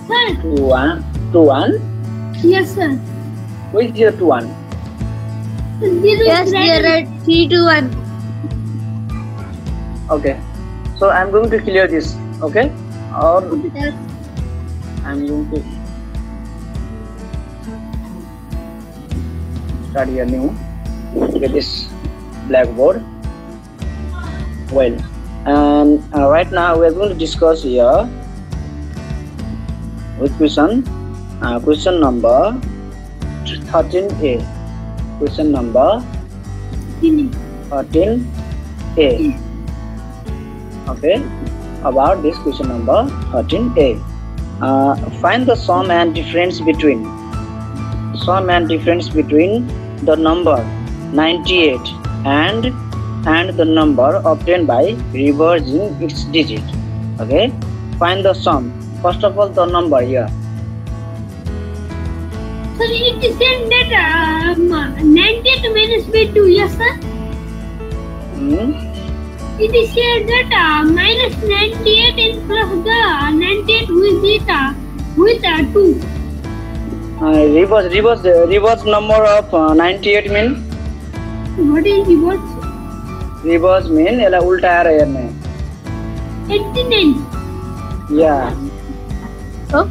Sir. 2 1 2 1. Yes, sir. Which 0 2 1? Yes, there are 3 2 1. Okay. So I'm going to clear this. Okay. Or Yes. I'm going to start here new with this blackboard. Well, and right now we are going to discuss here with question number 13A. Question number 13A. Okay, about this question number 13A. Find the sum and difference between the number 98 and the number obtained by reversing its digit. Okay, find the sum. First of all, the number here. Sir, it is said that 98 minus by 2, yes, sir? It is said that minus 98 and plus the 98 with 2. Reverse number of 98 mean? What is reverse? Reverse mean ela ulta aera herne. 89. Yeah. Oh.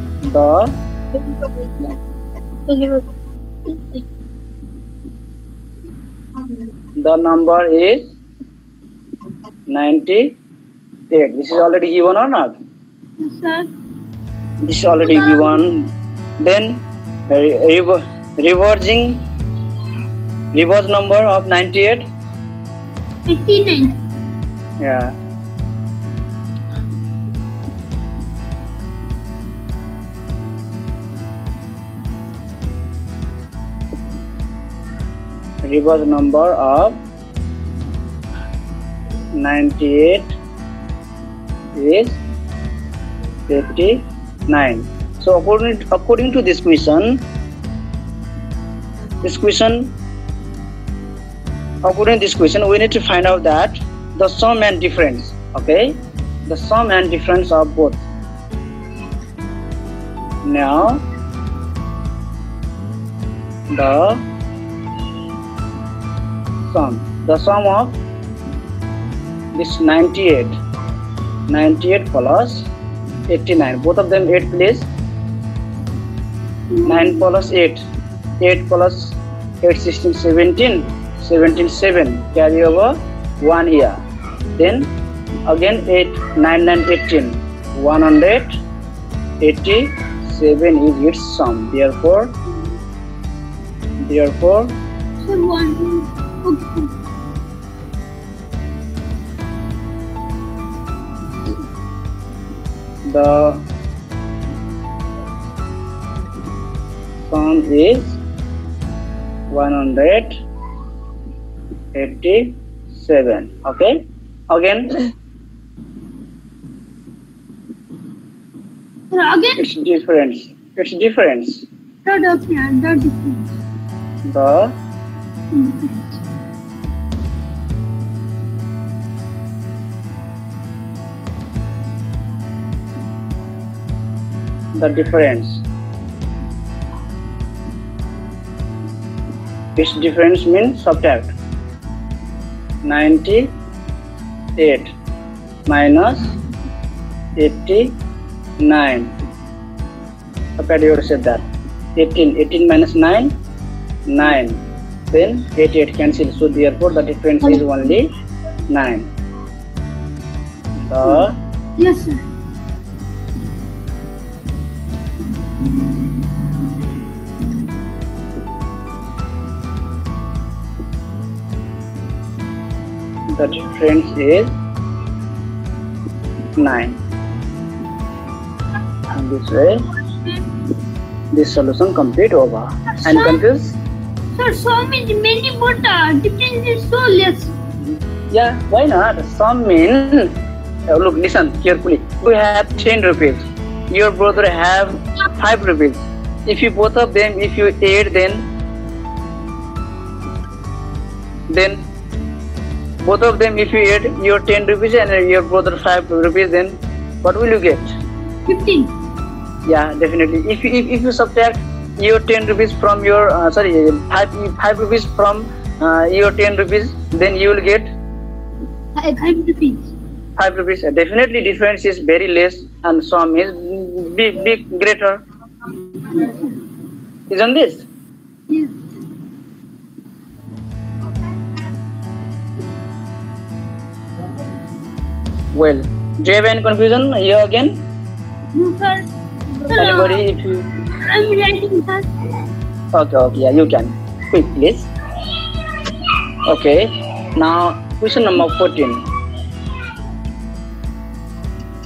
The number is 98. This is already given or not? Yes, sir. This is already given. Then reverse number of 98. 89. Yeah. Reverse number of 98 is 59. So according to this question, we need to find out that the sum and difference. Okay, the sum and difference of both. Now the sum of this 98 plus 89, both of them 8 please. 9 plus 8 plus 8 16 17 7 carry over 1 here, then again 8 9 9 18 187 is its sum. Therefore Sir, 1. Okay. the sum is 187. Okay, again Sir, again? its difference. The difference. The difference. Its difference means subtract 98 minus 89. Subtract, you said that 18 minus 9 then 88 cancel, so therefore the difference is only 9. Yes, sir. The difference is 9. And this way, this solution complete over. And confused? Sir, so many but difference is so less. Yeah, why not? Some mean, look, listen carefully. We have 10 rupees. Your brother have 5 rupees. If you both of them, if you add, then both of them, if you add your 10 rupees and your brother 5 rupees, then what will you get? 15. Yeah, definitely. If you subtract your 10 rupees from your sorry, 5 rupees from your 10 rupees, then you will get 5 rupees. 5 rupees. Definitely difference is very less and sum is big greater. Isn't this? Yes. Well, do you have any confusion here again? No, sir. Anybody? If you I'm writing, sir. okay, yeah, you can. Quick, please. Okay, now question number 14.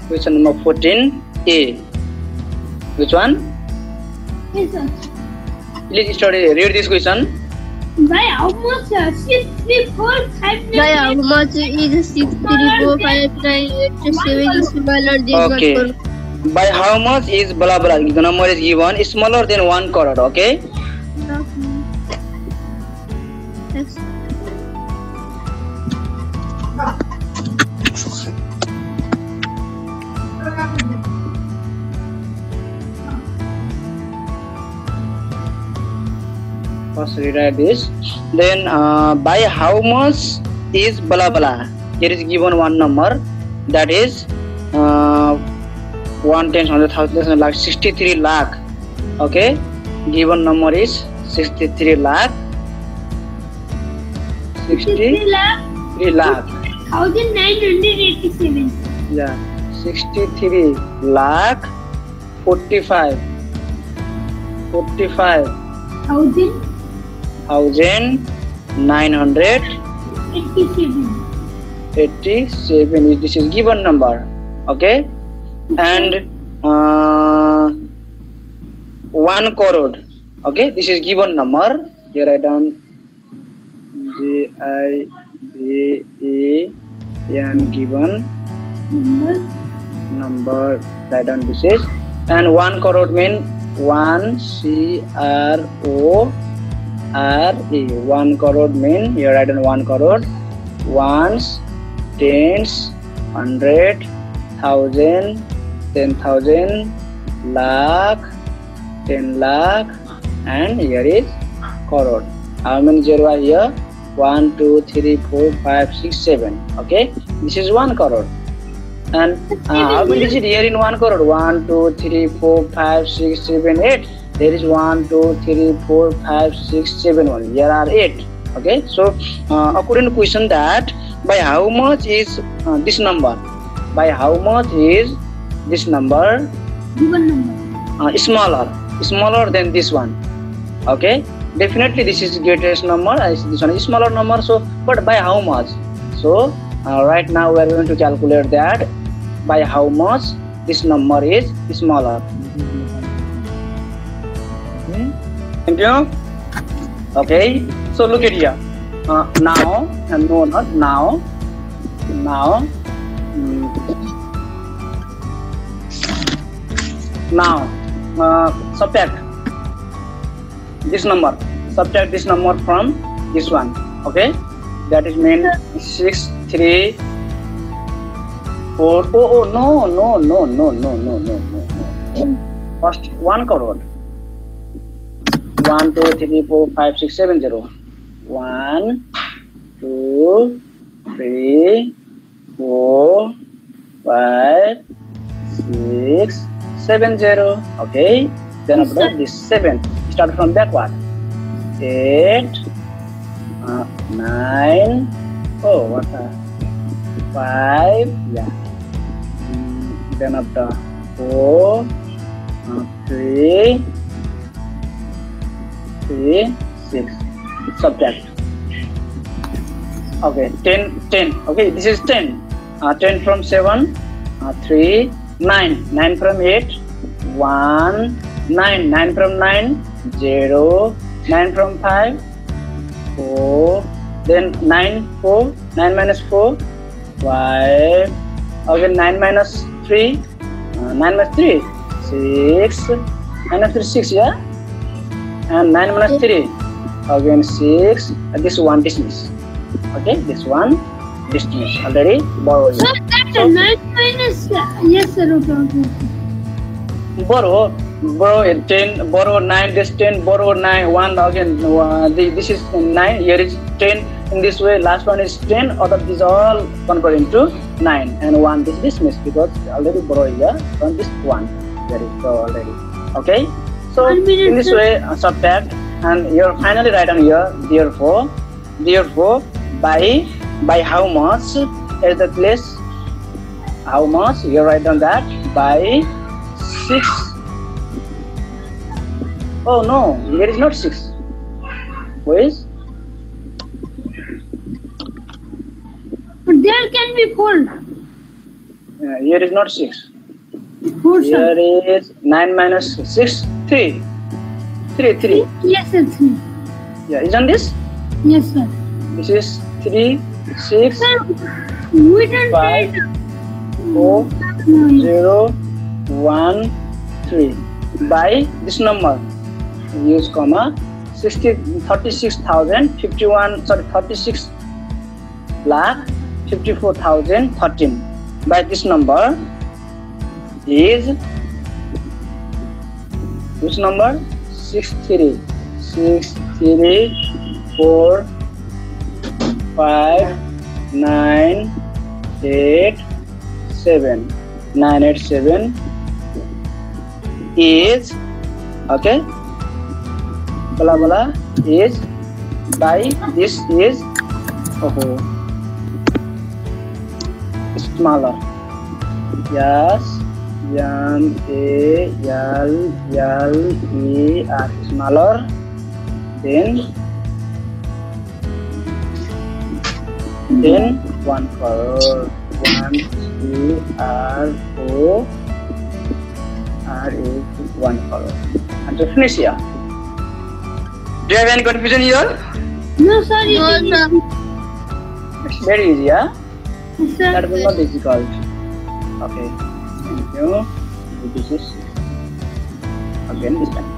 Question number 14A. Which one? Yes, sir. Please read this question. By how much? 6, 3, 4, 5, 9, By how much is 6, 3, 4, 5, 9, 8, 7 is smaller than 1 Okay. crore? By how much is blah blah? The number is given is smaller than 1 crore. Okay. Yes. First rewrite this. Then by how much is blah blah? Here is given one number, that is 1 10 100,000 lakh 63 lakh. Okay, given number is 63 lakh. 63 lakh. 1,987. Yeah, 63 lakh 45 1,987. 87. This is given number. Okay, and 1 crore. Okay, this is given number. Here I down GIVAN given number. Write down this is, and 1 crore mean 1 CRORE. 1 crore mean, here write down 1 crore. Ones, tens, 100, 1,000, 10,000, lakh, 10 lakh, and here is crore. How many zero are here? 1, 2, 3, 4, 5, 6, 7. Okay, this is 1 crore. And how many digits here in 1 crore? 1, 2, 3, 4, 5, 6, 7, 8. There is 1, 2, 3, 4, 5, 6, 7, 1. Here are 8. Okay, so according to question that by how much is this number? By how much is this number? Given number. Smaller than this one. Okay, definitely this is greatest number. This one is smaller number. So, but by how much? So right now we are going to calculate that by how much this number is smaller. Thank you. Okay, so look at here. Now, no, not now. Now, subtract this number. Subtract this number from this one. Okay, that is mean 6, 3, 4. Oh, no. First 1 crore. 1, 2, 3, 4, 5, 6, 7, 0. 1, 2, 3, 4, 5, 6, 7, 0. Okay. Then after this 7. Start from backward. 8, 9. Oh, what? 5. Yeah. Then after 4, 3, 6. Subtract. Okay, 10. Okay, this is 10. 10 from 7, 3, 9. 9 from 8, 1, 9. 9 from 9, 0. 9 from 5, 4. Then 9, 4. 9 minus 4, 5. Okay, 9 minus 3. 9 minus 3, 6. 9 minus 3, 6, yeah? And 9 minus 3. Again 6. And this one dismiss. Okay, this one dismiss. Already borrowed. So that's a 9 minus. Yes, sir. Okay. borrow 10, borrow 9, this 10, borrow 9, 1 again. This is 9, here is 10. In this way, last one is 10. Other these all convert into 9 and 1. This dismissed because already borrow here from this 1. There is so already. Okay. So in this way, subtract and you finally write on here. Therefore, by how much is the place? How much? You write down that by 6. Oh no, here is not 6. Where is? But there can be 4. Here is not 6. 4, sir. Here is 9 minus 6, 3. 3. Yes, sir. 3. Yeah, isn't this? Yes, sir. This is 3, 6, Sir, we don't 5, write. 4, No, 0, 1, 3. By this number, use comma 36 lakh 54,013. By this number is which number? 63 4 5 9 8 7 987 is okay. Blah blah is by this is smaller. Yes, M-A-L-L-E-R smaller. Then 1 crore. 1 C-R-O-R is 1 crore. And to finish here. Do you have any confusion here? No, sir. No, sir. It's very easy, yeah? Yes, sir. That will not difficult. Okay. Thank you. This is again this time.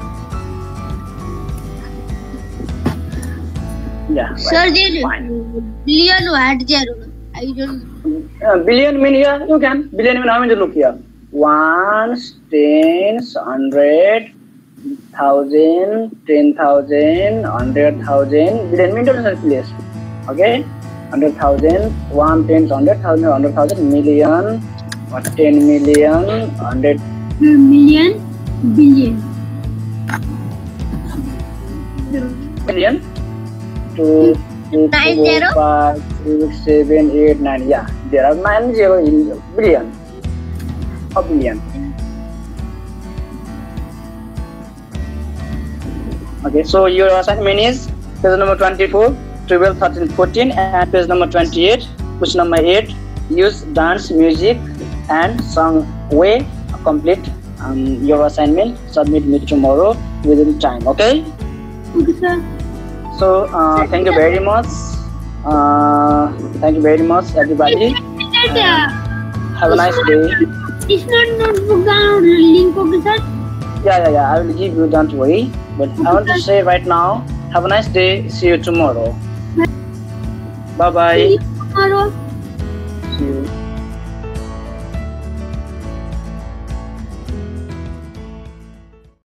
Yeah. Sir, right. there Fine. billion what zero? I don't. Billion mean here you can. Billion mean how many look here? 1, 10, 100, 1,000, 10,000, 100,000. Billion mean total place. Okay. 100,000, 1, 10, 100,000, 100,000, million, or 10 million, 100 Million, billion. million, 2, 3, 9 4, zero? 5, 6, 7, 8, 9. Yeah, there are 9 zero in billion. A billion. Okay, so your assignment is page number 24, 12, 13, 14, and page number 28, which number 8, use dance, music, and song way. Complete your assignment. Submit me tomorrow within time. Okay. Okay, sir. So thank you very much. Thank you very much, everybody. Have a nice day. It's not notebook download link, okay, sir? Yeah. I will give you. Don't worry. But I want to say right now. Have a nice day. See you tomorrow. Bye bye. See you tomorrow.